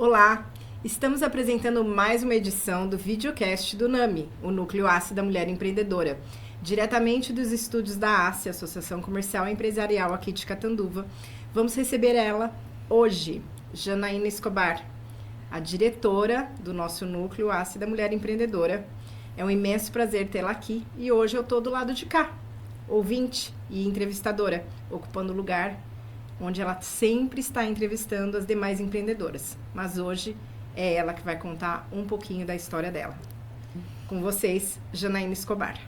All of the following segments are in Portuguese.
Olá! Estamos apresentando mais uma edição do videocast do NAMI, o Núcleo ACE da Mulher Empreendedora, diretamente dos estúdios da ACE, Associação Comercial e Empresarial aqui de Catanduva. Vamos receber ela hoje, Janaína Escobar, a diretora do nosso Núcleo ACE da Mulher Empreendedora. É um imenso prazer tê-la aqui e hoje eu estou do lado de cá, ouvinte e entrevistadora, ocupando o lugar onde ela sempre está entrevistando as demais empreendedoras. Mas hoje é ela que vai contar um pouquinho da história dela. Com vocês, Janaína Escobar.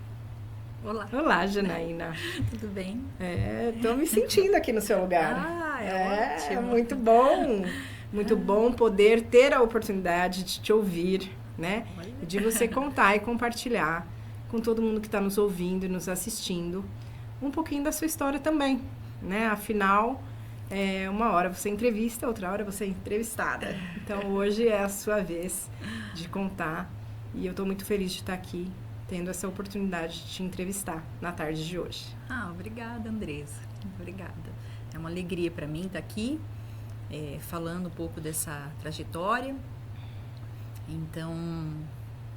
Olá. Olá, Janaína. Tudo bem? Estou me sentindo aqui no seu lugar. É ótimo. Muito bom. Muito bom poder ter a oportunidade de te ouvir, né? Olha. De você contar e compartilhar com todo mundo que está nos ouvindo e nos assistindo um pouquinho da sua história também, né? Afinal, uma hora você entrevista, outra hora você é entrevistada. Então, hoje é a sua vez de contar. E eu estou muito feliz de estar aqui, tendo essa oportunidade de te entrevistar na tarde de hoje. Obrigada, Andresa. Obrigada. É uma alegria para mim estar aqui, falando um pouco dessa trajetória. Então,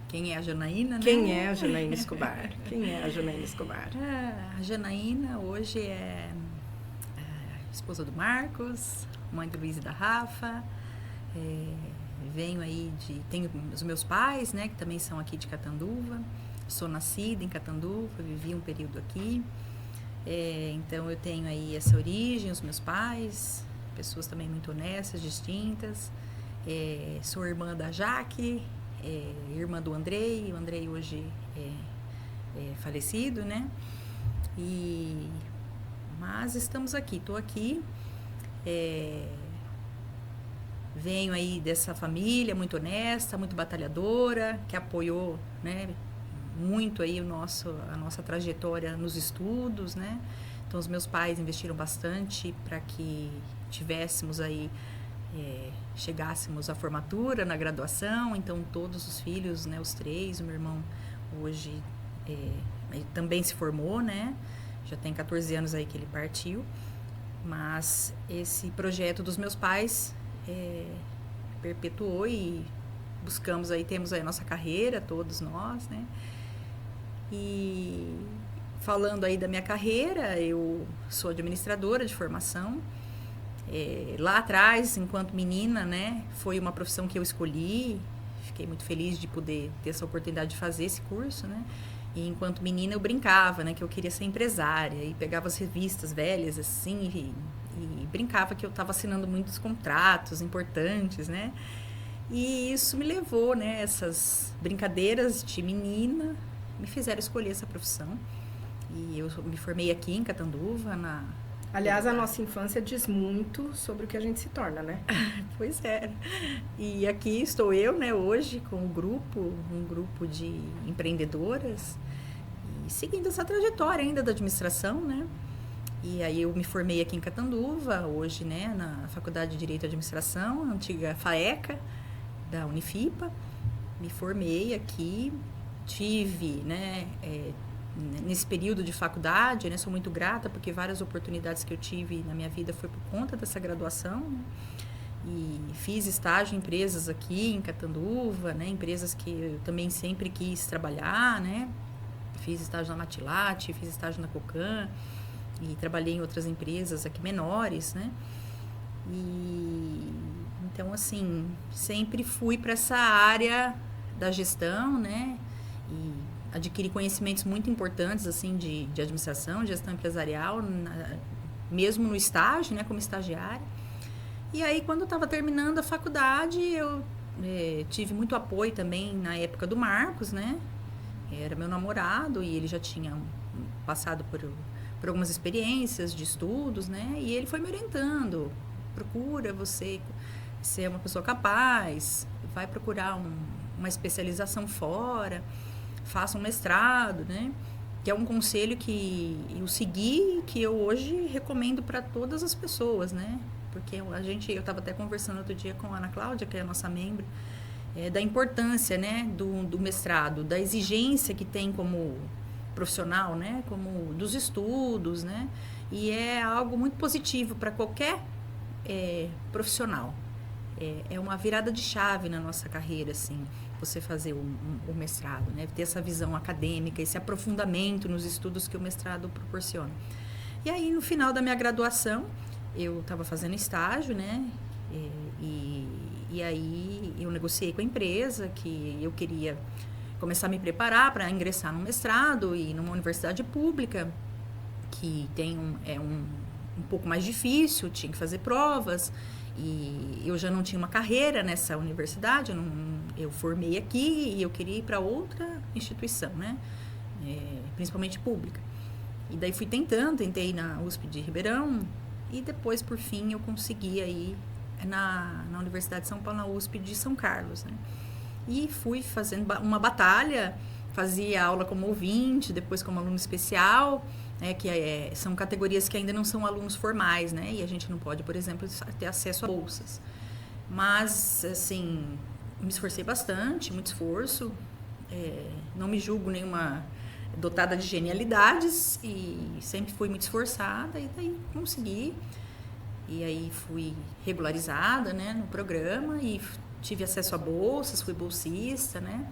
quem é a Janaína, né? Quem é a Janaína Escobar? Quem é a Janaína Escobar? A Janaína hoje é esposa do Marcos, mãe do Luiz e da Rafa. Venho aí tenho os meus pais, né, que também são aqui de Catanduva. Sou nascida em Catanduva, vivi um período aqui. Então eu tenho aí essa origem, os meus pais, pessoas também muito honestas, distintas. Sou irmã da Jaque, irmã do Andrei. O Andrei hoje é falecido, né? Mas estamos aqui, estou aqui. Venho aí dessa família muito honesta, muito batalhadora, que apoiou, né, muito aí a nossa trajetória nos estudos, né? Então os meus pais investiram bastante para que tivéssemos aí, chegássemos à formatura, na graduação. Então todos os filhos, né, os três, o meu irmão hoje também se formou, né? Já tem 14 anos aí que ele partiu, mas esse projeto dos meus pais perpetuou e buscamos aí, temos aí a nossa carreira, todos nós, né? E falando aí da minha carreira, eu sou administradora de formação. Lá atrás, enquanto menina, né, foi uma profissão que eu escolhi, fiquei muito feliz de poder ter essa oportunidade de fazer esse curso, né? E enquanto menina eu brincava, né, que eu queria ser empresária e pegava as revistas velhas assim e brincava que eu estava assinando muitos contratos importantes, né? E isso me levou, né, essas brincadeiras de menina me fizeram escolher essa profissão. E eu me formei aqui em Catanduva, Aliás, a nossa infância diz muito sobre o que a gente se torna, né? Pois é. E aqui estou eu, né, hoje com um grupo de empreendedoras e seguindo essa trajetória ainda da administração, né? E aí eu me formei aqui em Catanduva, hoje, né, na Faculdade de Direito e Administração, a antiga FAECA, da Unifipa. Me formei aqui, tive, né, nesse período de faculdade, né, sou muito grata porque várias oportunidades que eu tive na minha vida foi por conta dessa graduação, né? E fiz estágio em empresas aqui em Catanduva, né, empresas que eu também sempre quis trabalhar, né? Fiz estágio na Matilate, fiz estágio na Cocan e trabalhei em outras empresas aqui menores, né? E então, assim, sempre fui para essa área da gestão, né? E adquiri conhecimentos muito importantes, assim, de administração, de gestão empresarial, mesmo no estágio, né, como estagiária. E aí, quando eu estava terminando a faculdade, eu tive muito apoio também na época do Marcos, né? Era meu namorado e ele já tinha passado por algumas experiências de estudos, né? E ele foi me orientando. Procura você ser uma pessoa capaz, vai procurar uma especialização fora, faça um mestrado, né? Que é um conselho que eu segui, que eu hoje recomendo para todas as pessoas, né? Porque eu estava até conversando outro dia com a Ana Cláudia, que é a nossa membro, da importância, né, do mestrado, da exigência que tem como profissional, né, como dos estudos, né? E é algo muito positivo para qualquer profissional. é uma virada de chave na nossa carreira, assim, você fazer o mestrado, né? Ter essa visão acadêmica, esse aprofundamento nos estudos que o mestrado proporciona. E aí, no final da minha graduação, eu estava fazendo estágio, né? E aí eu negociei com a empresa que eu queria começar a me preparar para ingressar no mestrado e numa universidade pública, que tem um pouco mais difícil, tinha que fazer provas, e eu já não tinha uma carreira nessa universidade, eu formei aqui e eu queria ir para outra instituição, né? Principalmente pública. E daí tentei na USP de Ribeirão, e depois, por fim, eu consegui ir na Universidade de São Paulo, na USP de São Carlos, né? E fui fazendo uma batalha, fazia aula como ouvinte, depois como aluno especial, são categorias que ainda não são alunos formais, né? E a gente não pode, por exemplo, ter acesso a bolsas. Mas, assim, me esforcei bastante, muito esforço. Não me julgo nenhuma dotada de genialidades e sempre fui muito esforçada e daí consegui. E aí fui regularizada, né, no programa e tive acesso a bolsas, fui bolsista, né,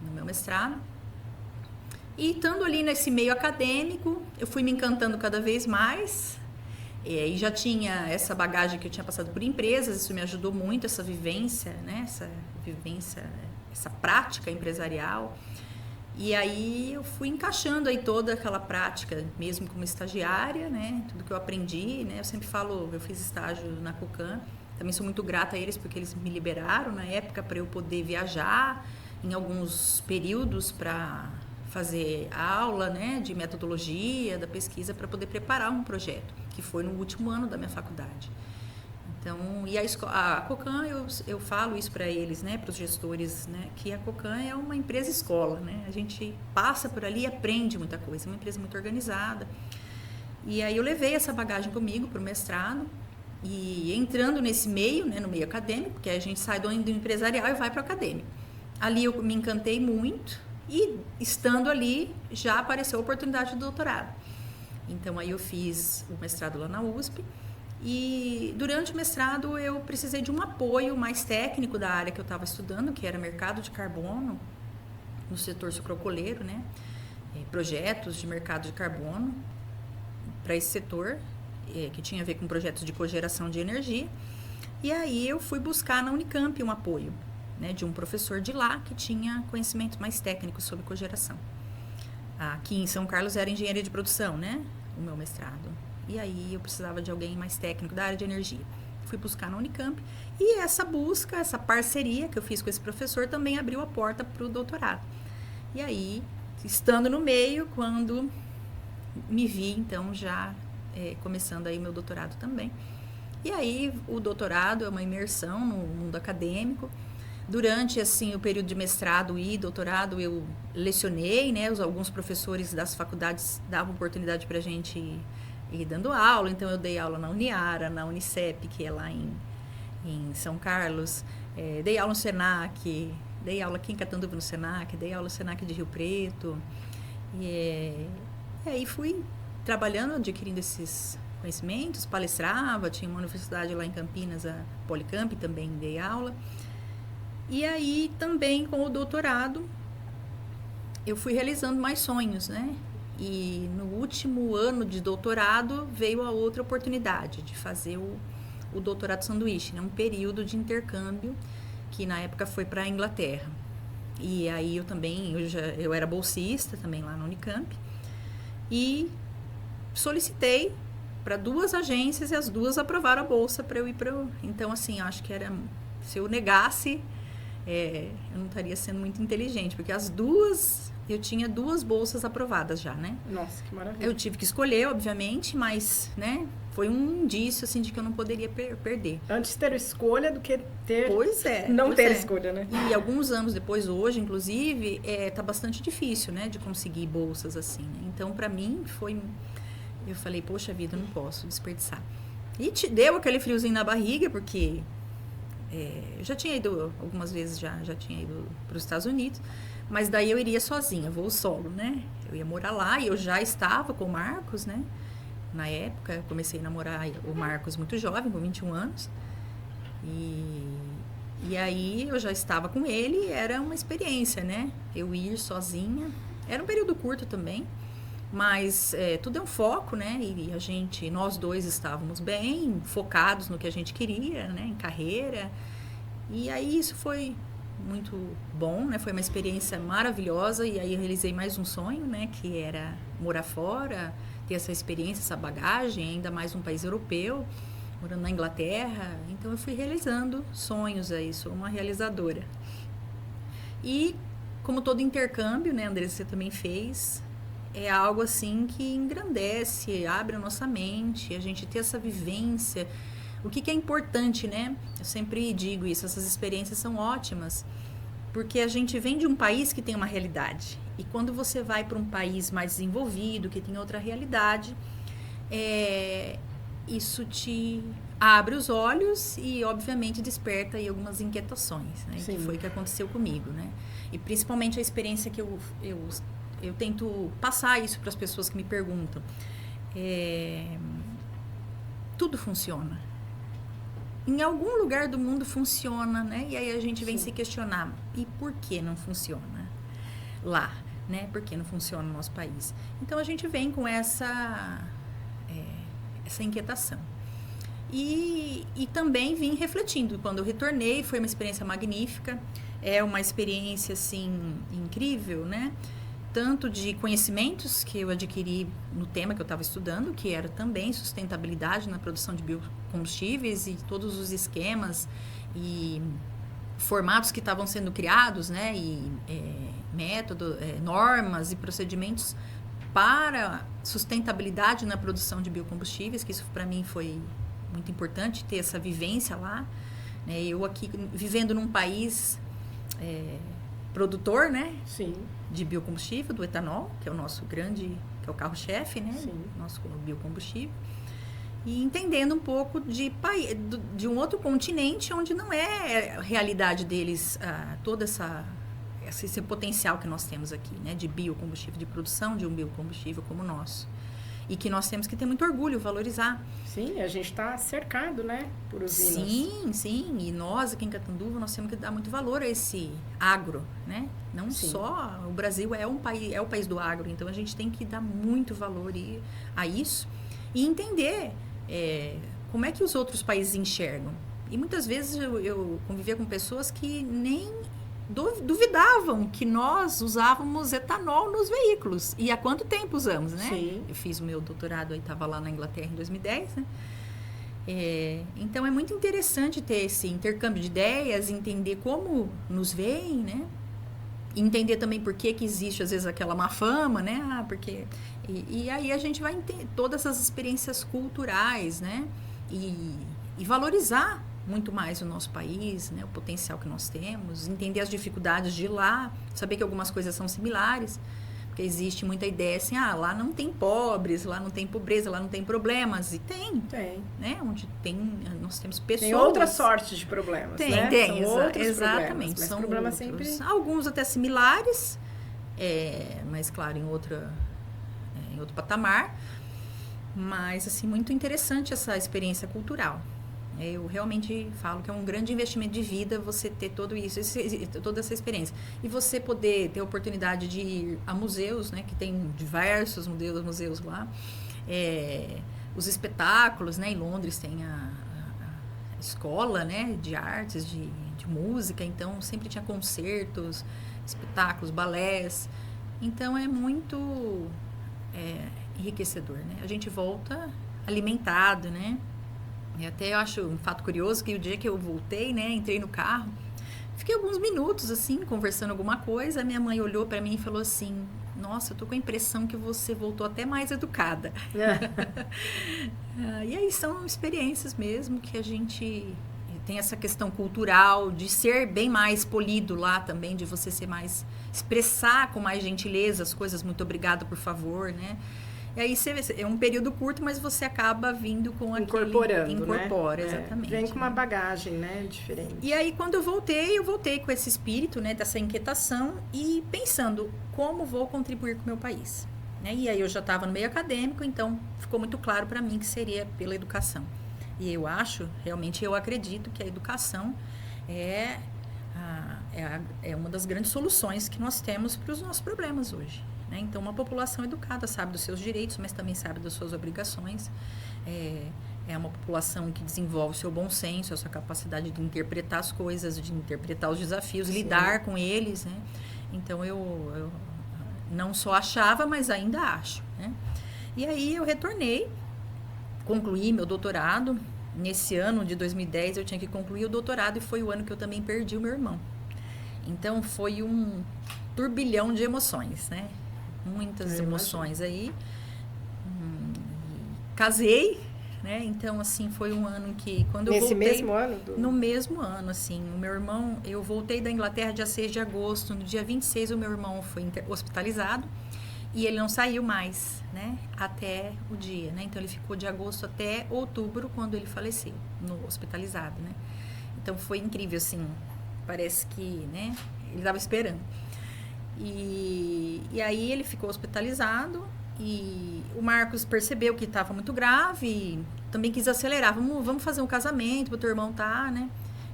no meu mestrado. E estando ali nesse meio acadêmico, eu fui me encantando cada vez mais. E já tinha essa bagagem que eu tinha passado por empresas, isso me ajudou muito, essa vivência, né, essa prática empresarial. E aí eu fui encaixando aí toda aquela prática, mesmo como estagiária, né? Tudo que eu aprendi, né? Eu sempre falo, eu fiz estágio na Cocan, também sou muito grata a eles porque eles me liberaram na época para eu poder viajar em alguns períodos para fazer aula, né? De metodologia, da pesquisa, para poder preparar um projeto, que foi no último ano da minha faculdade. Então, e a Cocan, eu falo isso para eles, né, para os gestores, né, que a Cocan é uma empresa escola, né, a gente passa por ali e aprende muita coisa, é uma empresa muito organizada. E aí eu levei essa bagagem comigo para o mestrado e entrando nesse meio, né, no meio acadêmico, porque a gente sai do empresarial e vai para o acadêmico. Ali eu me encantei muito e estando ali já apareceu a oportunidade do doutorado. Então aí eu fiz o mestrado lá na USP. E durante o mestrado eu precisei de um apoio mais técnico da área que eu estava estudando, que era mercado de carbono, no setor sucroalcooleiro, né? Projetos de mercado de carbono para esse setor, que tinha a ver com projetos de cogeração de energia. E aí eu fui buscar na Unicamp um apoio, né, de um professor de lá que tinha conhecimento mais técnico sobre cogeração. Aqui em São Carlos era engenharia de produção, né? O meu mestrado. E aí eu precisava de alguém mais técnico da área de energia. Fui buscar na Unicamp e essa busca, essa parceria que eu fiz com esse professor também abriu a porta para o doutorado. E aí, estando no meio, quando me vi, então, já começando aí meu doutorado também. E aí, o doutorado é uma imersão no mundo acadêmico. Durante, assim, o período de mestrado e doutorado, eu lecionei, né? Alguns professores das faculdades davam oportunidade para a gente ir dando aula, então eu dei aula na Uniara, na Unicep, que é lá em São Carlos, dei aula no Senac, dei aula aqui em Catanduva no Senac, dei aula no Senac de Rio Preto, e aí fui trabalhando, adquirindo esses conhecimentos, palestrava, tinha uma universidade lá em Campinas, a Policamp, também dei aula, e aí também com o doutorado eu fui realizando mais sonhos, né? E no último ano de doutorado veio a outra oportunidade de fazer o doutorado sanduíche, né? Um período de intercâmbio que na época foi para a Inglaterra. E aí eu era bolsista também lá na Unicamp e solicitei para 2 agências e as 2 aprovaram a bolsa para eu ir para. Então, assim, acho que se eu negasse, eu não estaria sendo muito inteligente, porque eu tinha 2 bolsas aprovadas já, né? Nossa, que maravilha. Eu tive que escolher, obviamente, mas, né, foi um indício, assim, de que eu não poderia perder. Antes ter escolha do que ter... Pois é. Não ter escolha, né? E alguns anos depois, hoje, inclusive, tá bastante difícil, né, de conseguir bolsas assim, né? Então, para mim, eu falei, poxa vida, eu não posso desperdiçar. E deu aquele friozinho na barriga, porque eu já tinha ido, algumas vezes já tinha ido para os Estados Unidos, mas daí eu iria sozinha, voo solo, né? Eu ia morar lá e eu já estava com o Marcos, né? Na época, eu comecei a namorar o Marcos muito jovem, com 21 anos. E E aí eu já estava com ele, era uma experiência, né? Eu ir sozinha. Era um período curto também, mas tudo é um foco, né? E nós dois estávamos bem focados no que a gente queria, né? Em carreira. E aí isso foi muito bom, né? Foi uma experiência maravilhosa. E aí eu realizei mais um sonho, né? Que era morar fora, ter essa experiência, essa bagagem, ainda mais um país europeu, morando na Inglaterra. Então eu fui realizando sonhos aí, sou uma realizadora. E como todo intercâmbio, né, Andressa, você também fez, é algo assim que engrandece, abre a nossa mente, a gente ter essa vivência. O que é importante, né? Eu sempre digo isso, essas experiências são ótimas, porque a gente vem de um país que tem uma realidade. E quando você vai para um país mais desenvolvido, que tem outra realidade, isso te abre os olhos e, obviamente, desperta aí algumas inquietações, né? Que foi o que aconteceu comigo, né? E principalmente a experiência que eu tento passar isso para as pessoas que me perguntam. Tudo funciona. Em algum lugar do mundo funciona, né? E aí a gente vem se questionar, e por que não funciona lá, né? Por que não funciona no nosso país? Então a gente vem com essa inquietação. E também vim refletindo. Quando eu retornei, foi uma experiência magnífica. É uma experiência, assim, incrível, né? Tanto de conhecimentos que eu adquiri no tema que eu estava estudando, que era também sustentabilidade na produção de biocombustíveis e todos os esquemas e formatos que estavam sendo criados, né? E métodos, normas e procedimentos para sustentabilidade na produção de biocombustíveis, que isso para mim foi muito importante, ter essa vivência lá, né? Eu aqui vivendo num país produtor, né? Sim. De biocombustível, do etanol, que é o nosso grande, que é o carro-chefe, né? Sim. Nosso biocombustível. E entendendo um pouco de um outro continente onde não é a realidade deles, todo esse potencial que nós temos aqui, né? De biocombustível, de produção de um biocombustível como o nosso. E que nós temos que ter muito orgulho, valorizar. Sim, a gente está cercado, né, por usinas. Sim. E nós aqui em Catanduva, nós temos que dar muito valor a esse agro, né? Não só o Brasil é o país do agro, então a gente tem que dar muito valor a isso e entender como é que os outros países enxergam. E muitas vezes eu convivia com pessoas que nem duvidavam que nós usávamos etanol nos veículos. E há quanto tempo usamos, né? Sim. Eu fiz o meu doutorado, aí estava lá na Inglaterra em 2010, né? Então é muito interessante ter esse intercâmbio de ideias, entender como nos veem, né? E entender também por que existe às vezes aquela má fama, né? Porque e aí a gente vai ter todas essas experiências culturais, né? E valorizar muito mais o nosso país, né? O potencial que nós temos, entender as dificuldades de lá, saber que algumas coisas são similares, porque existe muita ideia assim, lá não tem pobres, lá não tem pobreza, lá não tem problemas, e tem, né? Onde nós temos pessoas... Tem outra sorte de problemas, né? Tem, são outros exatamente. Mas são problemas outros, sempre... alguns até similares, mas claro, em outro patamar, mas assim, muito interessante essa experiência cultural. Eu realmente falo que é um grande investimento de vida você ter tudo isso, toda essa experiência. E você poder ter a oportunidade de ir a museus, né? Que tem diversos museus lá. Os espetáculos, né? Em Londres tem a escola, né? De artes, de música. Então, sempre tinha concertos, espetáculos, balés. Então, é muito enriquecedor, né? A gente volta alimentado, né? E até eu acho um fato curioso que o dia que eu voltei, né, entrei no carro, fiquei alguns minutos assim, conversando alguma coisa, a minha mãe olhou para mim e falou assim, nossa, eu tô com a impressão que você voltou até mais educada. E aí são experiências mesmo que a gente tem essa questão cultural de ser bem mais polido lá também, de você ser mais, expressar com mais gentileza as coisas, muito obrigada, por favor, né? E aí é um período curto, mas você acaba vindo com incorpora, né? Exatamente. Vem com uma bagagem, né, diferente. E aí quando eu voltei com esse espírito, né, dessa inquietação e pensando como vou contribuir com o meu país, né? E aí eu já estava no meio acadêmico, então ficou muito claro para mim que seria pela educação. E eu acredito que a educação é é uma das grandes soluções que nós temos para os nossos problemas hoje, né? Então, uma população educada sabe dos seus direitos, mas também sabe das suas obrigações. É uma população que desenvolve o seu bom senso, a sua capacidade de interpretar as coisas, de interpretar os desafios, Sim. lidar com eles, né? Então, eu não só achava, mas ainda acho, né? E aí, eu retornei, concluí meu doutorado. Nesse ano de 2010, eu tinha que concluir o doutorado e foi o ano que eu também perdi o meu irmão. Então, foi um turbilhão de emoções, né? Muitas emoções aí. Casei, né? Então, assim, foi um ano que... quando eu voltei... Nesse mesmo ano? No mesmo ano, assim. O meu irmão... Eu voltei da Inglaterra dia 6 de agosto. No dia 26, o meu irmão foi hospitalizado. E ele não saiu mais, né? Até o dia, né? Então, ele ficou de agosto até outubro, quando ele faleceu, hospitalizado, né? Então, foi incrível, assim... Parece que, né, ele estava esperando. E aí ele ficou hospitalizado e o Marcos percebeu que estava muito grave e também quis acelerar. Vamos fazer um casamento para o teu irmão tá, né?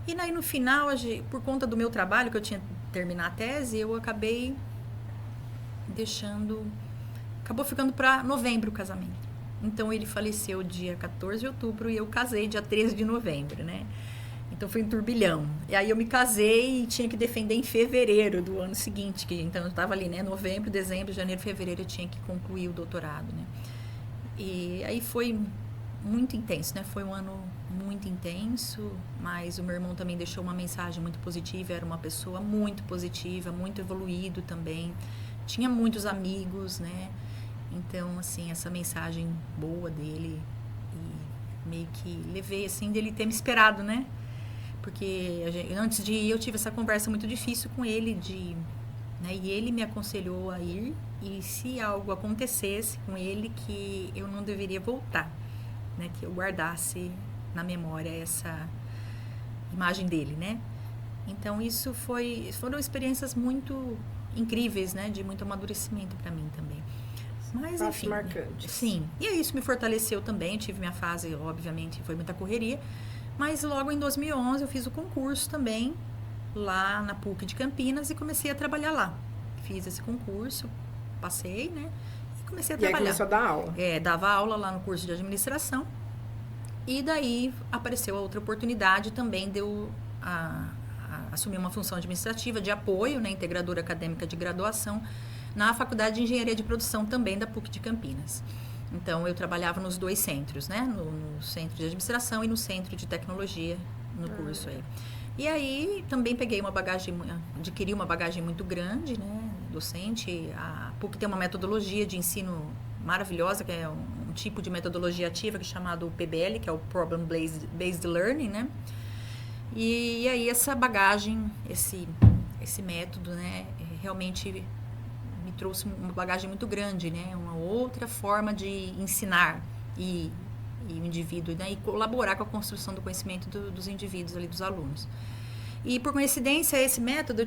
E aí no final, por conta do meu trabalho, que eu tinha que terminar a tese, eu acabei acabou ficando para novembro o casamento. Então ele faleceu dia 14 de outubro e eu casei dia 13 de novembro, né? Então, foi um turbilhão. E aí, eu me casei e tinha que defender em fevereiro do ano seguinte. Então, eu estava ali, né? Novembro, dezembro, janeiro, fevereiro, eu tinha que concluir o doutorado, né? E aí, foi muito intenso, né? Foi um ano muito intenso, mas o meu irmão também deixou uma mensagem muito positiva. Era uma pessoa muito positiva, muito evoluído também. Tinha muitos amigos, né? Então, assim, essa mensagem boa dele. E meio que levei, assim, dele ter me esperado, né? Porque antes de ir, eu tive essa conversa muito difícil com ele, né, e ele me aconselhou a ir, e se algo acontecesse com ele, que eu não deveria voltar, né, que eu guardasse na memória essa imagem dele, né. Então, foram experiências muito incríveis, né, de muito amadurecimento para mim também. Mas, enfim, marcantes. Sim, e isso me fortaleceu também, tive minha fase, obviamente, foi muita correria. Mas logo em 2011 eu fiz o concurso também, lá na PUC de Campinas, e comecei a trabalhar lá. Fiz esse concurso, passei, né? E comecei a trabalhar. E aí começou a dar aula? Dava aula lá no curso de administração. E daí apareceu a outra oportunidade também de eu assumir uma função administrativa de apoio, né? Integradora acadêmica de graduação, na Faculdade de Engenharia de Produção também da PUC de Campinas. Então, eu trabalhava nos dois centros, né? No centro de administração e no centro de tecnologia, no curso aí. E aí, também adquiri uma bagagem muito grande, né? Docente. A PUC tem uma metodologia de ensino maravilhosa, que é um tipo de metodologia ativa, que é chamado PBL, que é o Problem Based Learning, né? E aí, essa bagagem, esse método, né? Realmente trouxe uma bagagem muito grande, né? Uma outra forma de ensinar e o indivíduo, né? E colaborar com a construção do conhecimento dos indivíduos ali, dos alunos. E por coincidência, esse método,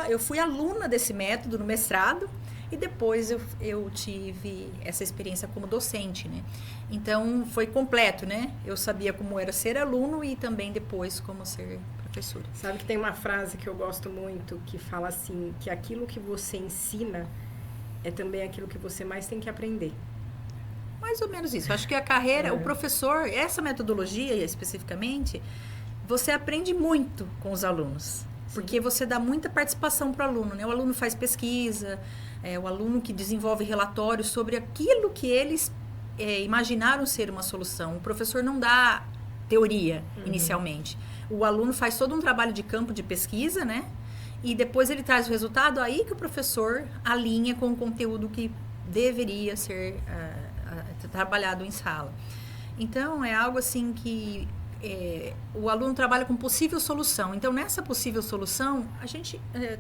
eu fui aluna desse método no mestrado e depois eu tive essa experiência como docente, né? Então, foi completo, né? Eu sabia como era ser aluno e também depois como ser professora. Sabe que tem uma frase que eu gosto muito que fala assim, que aquilo que você ensina é também aquilo que você mais tem que aprender. Mais ou menos isso. Acho que a carreira, o professor, essa metodologia especificamente, você aprende muito com os alunos. Sim. Porque você dá muita participação para o aluno, né? O aluno faz pesquisa, o aluno que desenvolve relatórios sobre aquilo que eles imaginaram ser uma solução. O professor não dá teoria inicialmente. O aluno faz todo um trabalho de campo de pesquisa, né? E depois ele traz o resultado, aí que o professor alinha com o conteúdo que deveria ser trabalhado em sala. Então, é algo assim que o aluno trabalha com possível solução. Então, nessa possível solução,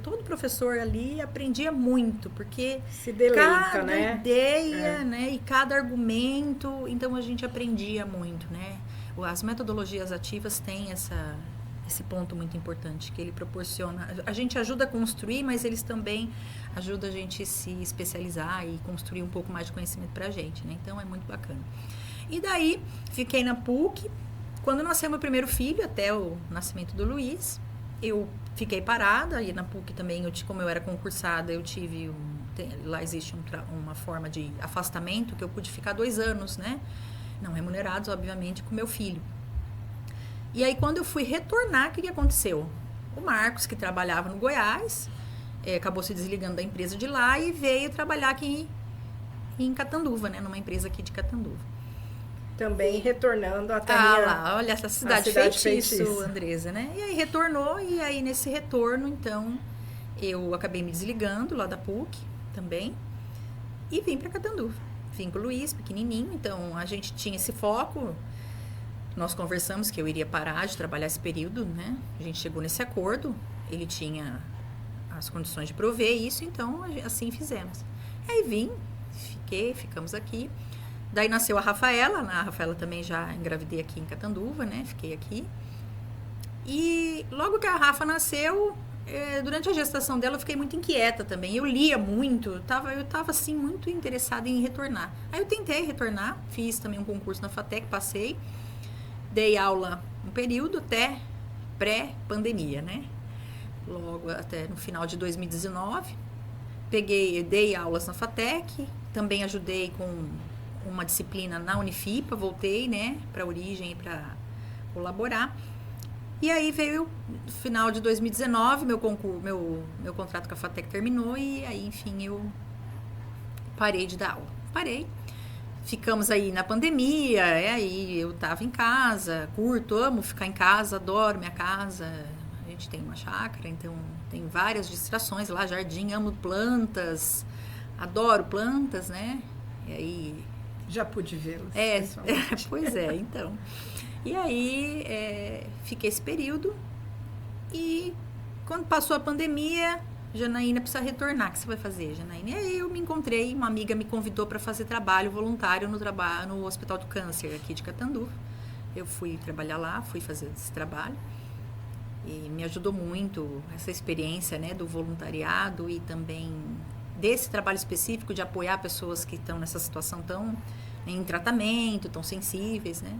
todo professor ali aprendia muito, porque se deleita, cada né? ideia, né, e cada argumento, então a gente aprendia muito, né? As metodologias ativas têm esse ponto muito importante, que ele proporciona. A gente ajuda a construir, mas eles também ajudam a gente a se especializar e construir um pouco mais de conhecimento para a gente, né? Então, é muito bacana. E daí, fiquei na PUC. Quando nasceu meu primeiro filho, até o nascimento do Luiz, eu fiquei parada, e na PUC também, como eu era concursada, eu tive lá existe uma forma de afastamento, que eu pude ficar 2 anos, né? Não remunerados, obviamente, com meu filho. E aí, quando eu fui retornar, o que aconteceu? O Marcos, que trabalhava no Goiás, acabou se desligando da empresa de lá e veio trabalhar aqui em Catanduva, né? Numa empresa aqui de Catanduva. Também retornando até lá, olha essa cidade feitiço, Andresa, né? E aí retornou, e aí nesse retorno, então, eu acabei me desligando lá da PUC também e vim para Catanduva. Vim com o Luiz, pequenininho, então a gente tinha esse foco. Nós conversamos que eu iria parar de trabalhar esse período, né? A gente chegou nesse acordo, ele tinha as condições de prover isso, então assim fizemos. Aí ficamos aqui. Daí nasceu a Rafaela também já engravidei aqui em Catanduva, né? Fiquei aqui. E logo que a Rafa nasceu, durante a gestação dela eu fiquei muito inquieta também. Eu lia muito, eu tava assim muito interessada em retornar. Aí eu tentei retornar, fiz também um concurso na FATEC, passei. Dei aula um período até pré-pandemia, né? Logo até no final de 2019. Dei aulas na FATEC, também ajudei com uma disciplina na Unifipa, voltei, né, para a origem para colaborar. E aí veio no final de 2019, meu contrato com a FATEC terminou e aí, enfim, eu parei de dar aula. Ficamos aí na pandemia, aí eu tava em casa, amo ficar em casa, adoro minha casa. A gente tem uma chácara, então tem várias distrações lá, jardim, amo plantas, adoro plantas, né? E aí... Já pude vê-las. Pois é, então. E aí, fiquei esse período e quando passou a pandemia, Janaína precisa retornar. O que você vai fazer, Janaína? E aí eu me encontrei, uma amiga me convidou para fazer trabalho voluntário no Hospital do Câncer aqui de Catanduva. Eu fui trabalhar lá, fui fazer esse trabalho e me ajudou muito essa experiência, né, do voluntariado e também desse trabalho específico de apoiar pessoas que estão nessa situação tão em tratamento, tão sensíveis, né?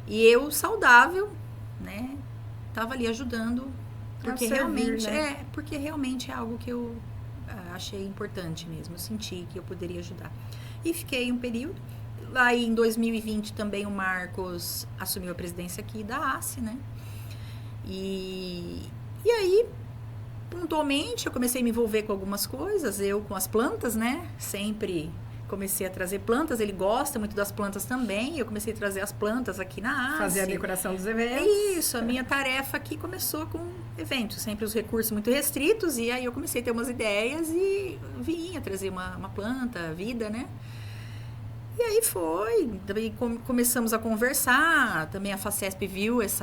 E eu, saudável, né, estava ali ajudando, porque realmente, né? Porque realmente é algo que eu achei importante mesmo, eu senti que eu poderia ajudar. E fiquei um período. Lá em 2020 também o Marcos assumiu a presidência aqui da ACE, né? E aí, pontualmente, eu comecei a me envolver com algumas coisas, eu com as plantas, né? Sempre comecei a trazer plantas, ele gosta muito das plantas também, eu comecei a trazer as plantas aqui na ACE. Fazer a decoração dos eventos. Isso, a minha tarefa aqui começou com eventos, sempre os recursos muito restritos, e aí eu comecei a ter umas ideias e vinha trazer uma planta, vida, né? E aí foi, também começamos a conversar, também a FACESP viu esse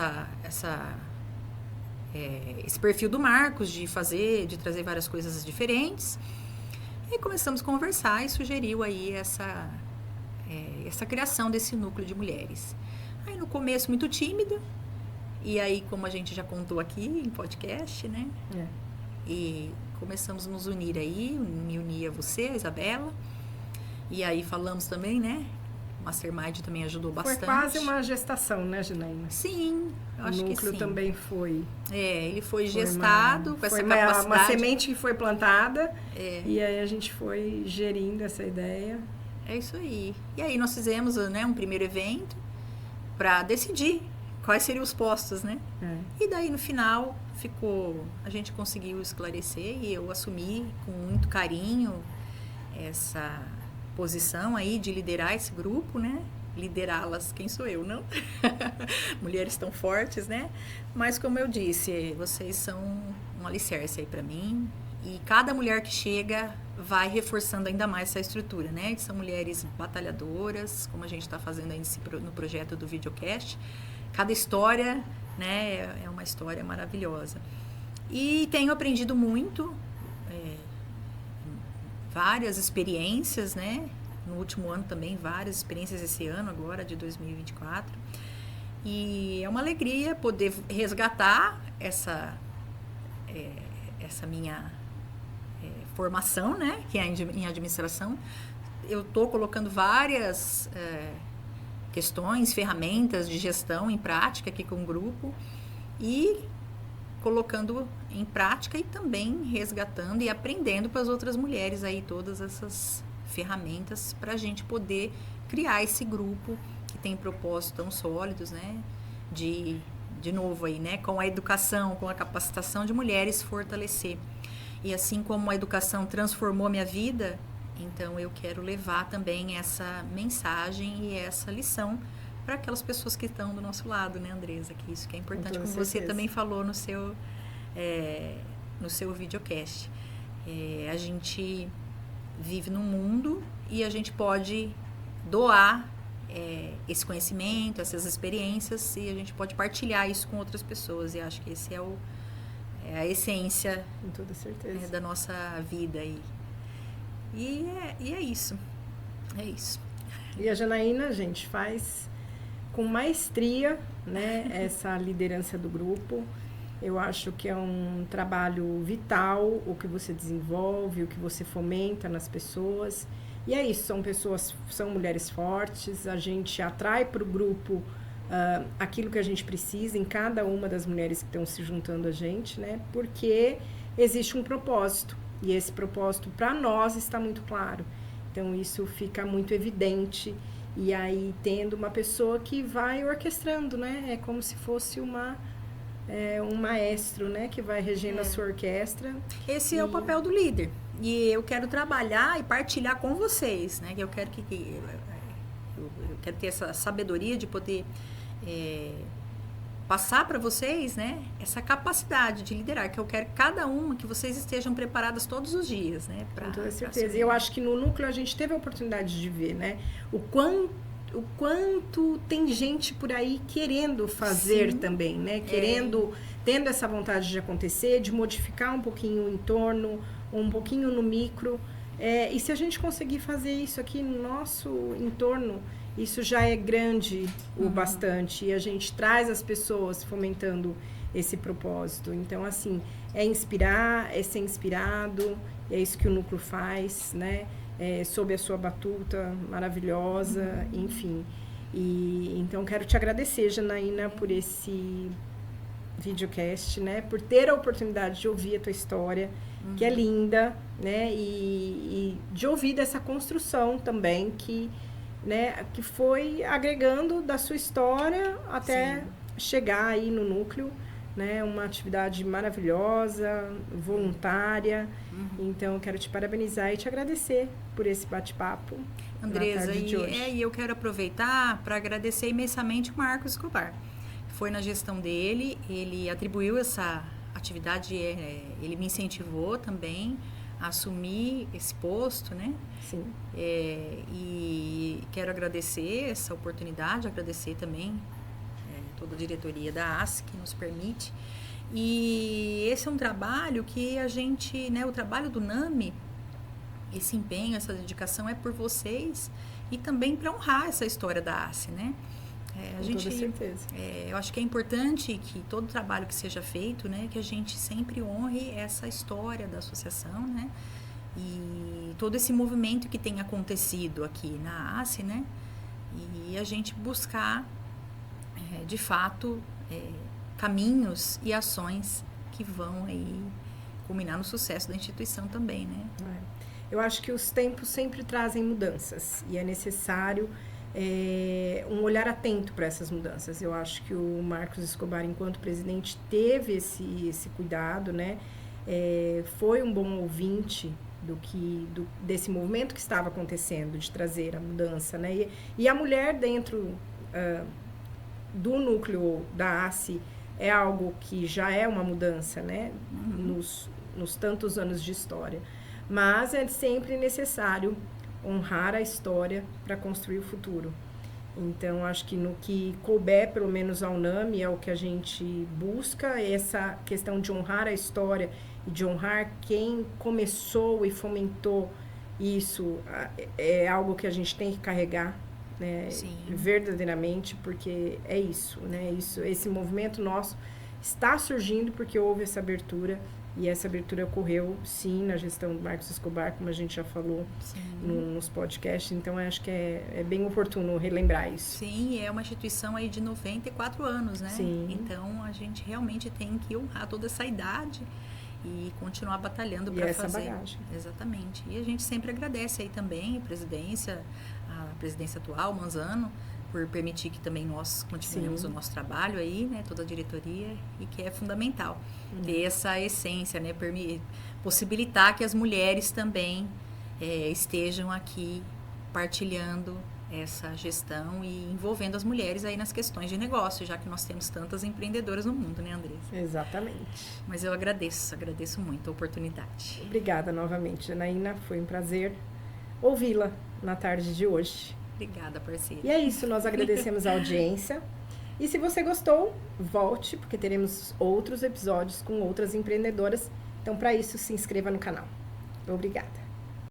perfil do Marcos de trazer várias coisas diferentes. E começamos a conversar e sugeriu aí essa criação desse núcleo de mulheres. Aí no começo muito tímido, e aí como a gente já contou aqui em podcast, né? E começamos a nos unir aí, me unir a você, a Isabela, e aí falamos também, né? O Mastermind também ajudou bastante. Foi quase uma gestação, né, Janaína? Sim, eu acho que sim. O núcleo também foi... ele foi gestado com essa capacidade. Uma semente que foi plantada, e aí a gente foi gerindo essa ideia. É isso aí. E aí nós fizemos, né, um primeiro evento para decidir quais seriam os postos, né? E daí no final a gente conseguiu esclarecer e eu assumi com muito carinho essa posição aí de liderar esse grupo, né? Liderá-las, quem sou eu, não? Mulheres tão fortes, né? Mas como eu disse, vocês são um alicerce aí para mim, e cada mulher que chega vai reforçando ainda mais essa estrutura, né? São mulheres batalhadoras, como a gente está fazendo aí no projeto do videocast. Cada história, né, é uma história maravilhosa. E tenho aprendido muito, várias experiências, né? No último ano também, várias experiências esse ano agora, de 2024. E é uma alegria poder resgatar essa minha formação, né? Que é em administração. Eu estou colocando várias questões, ferramentas de gestão em prática aqui com o grupo. E colocando em prática e também resgatando e aprendendo para as outras mulheres aí todas essas ferramentas para a gente poder criar esse grupo que tem propósitos tão sólidos, né? De novo aí, né? Com a educação, com a capacitação de mulheres, fortalecer. E assim como a educação transformou minha vida, então eu quero levar também essa mensagem e essa lição para aquelas pessoas que estão do nosso lado, né, Andresa? Que isso que é importante, como você também falou no seu videocast. A gente vive num mundo e a gente pode doar esse conhecimento, essas experiências, e a gente pode partilhar isso com outras pessoas. E acho que esse é a essência, com toda certeza, da nossa vida aí. E é isso. É isso. E a Janaína, gente, faz com maestria, né, essa liderança do grupo. Eu acho que é um trabalho vital o que você desenvolve, o que você fomenta nas pessoas. E é isso, são mulheres fortes, a gente atrai para o grupo aquilo que a gente precisa em cada uma das mulheres que estão se juntando a gente, né? Porque existe um propósito, e esse propósito para nós está muito claro. Então isso fica muito evidente, e aí tendo uma pessoa que vai orquestrando, né? É como se fosse um maestro, né? Que vai regendo a sua orquestra. Esse é o papel do líder. E eu quero trabalhar e partilhar com vocês, né? Eu quero eu quero ter essa sabedoria de poder passar para vocês, né? Essa capacidade de liderar, que eu quero cada uma que vocês estejam preparadas todos os dias, né? Com toda certeza. E eu acho que no núcleo a gente teve a oportunidade de ver, né? O quanto tem gente por aí querendo fazer Sim. também, né? Tendo essa vontade de acontecer, de modificar um pouquinho o entorno, um pouquinho no micro. E se a gente conseguir fazer isso aqui no nosso entorno, isso já é grande o bastante. E a gente traz as pessoas fomentando esse propósito. Então, assim, é inspirar, é ser inspirado, é isso que o núcleo faz, né? Sob a sua batuta maravilhosa, enfim. E então quero te agradecer, Janaína, por esse videocast, né? Por ter a oportunidade de ouvir a tua história, que é linda, né? E de ouvir dessa construção também que foi agregando da sua história até Sim. chegar aí no núcleo, né? Uma atividade maravilhosa, voluntária. Então, eu quero te parabenizar e te agradecer por esse bate-papo. Andresa, e eu quero aproveitar para agradecer imensamente o Marcos Escobar. Foi na gestão dele, ele atribuiu essa atividade, ele me incentivou também a assumir esse posto, né? Sim. E quero agradecer essa oportunidade, agradecer também toda a diretoria da ACE que nos permite. E esse é um trabalho que a gente, né, o trabalho do NAMI, esse empenho, essa dedicação é por vocês e também para honrar essa história da ACE, né? Com toda certeza. Eu acho que é importante que todo trabalho que seja feito, né, que a gente sempre honre essa história da associação, né? E todo esse movimento que tem acontecido aqui na ACE, né? E a gente buscar, de fato, caminhos e ações que vão aí culminar no sucesso da instituição também, né? Eu acho que os tempos sempre trazem mudanças e é necessário um olhar atento para essas mudanças. Eu acho que o Marcos Escobar, enquanto presidente, teve esse cuidado, né? Foi um bom ouvinte desse movimento que estava acontecendo, de trazer a mudança, né? E a mulher dentro do núcleo da ACE é algo que já é uma mudança, né? Nos tantos anos de história. Mas é sempre necessário honrar a história para construir o futuro. Então, acho que no que couber, pelo menos ao NAMI, é o que a gente busca, essa questão de honrar a história e de honrar quem começou e fomentou isso, é algo que a gente tem que carregar, né, verdadeiramente, porque é isso, né? Esse movimento nosso está surgindo porque houve essa abertura, e essa abertura ocorreu, sim, na gestão do Marcos Escobar, como a gente já falou nos podcasts, então eu acho que é bem oportuno relembrar isso. Sim, é uma instituição aí de 94 anos, né? Sim. Então, a gente realmente tem que honrar toda essa idade e continuar batalhando para fazer. Essa bagagem. Exatamente. E a gente sempre agradece aí também a presidência atual, Manzano, por permitir que também nós continuemos o nosso trabalho aí, né, toda a diretoria, e que é fundamental ter essa essência, né, possibilitar que as mulheres também estejam aqui partilhando essa gestão e envolvendo as mulheres aí nas questões de negócio, já que nós temos tantas empreendedoras no mundo, né, Andressa? Exatamente. Mas eu agradeço muito a oportunidade. Obrigada novamente, Janaína, foi um prazer ouvi-la na tarde de hoje. Obrigada, parceira. E é isso, nós agradecemos a audiência. E se você gostou, volte, porque teremos outros episódios com outras empreendedoras. Então, para isso, se inscreva no canal. Obrigada.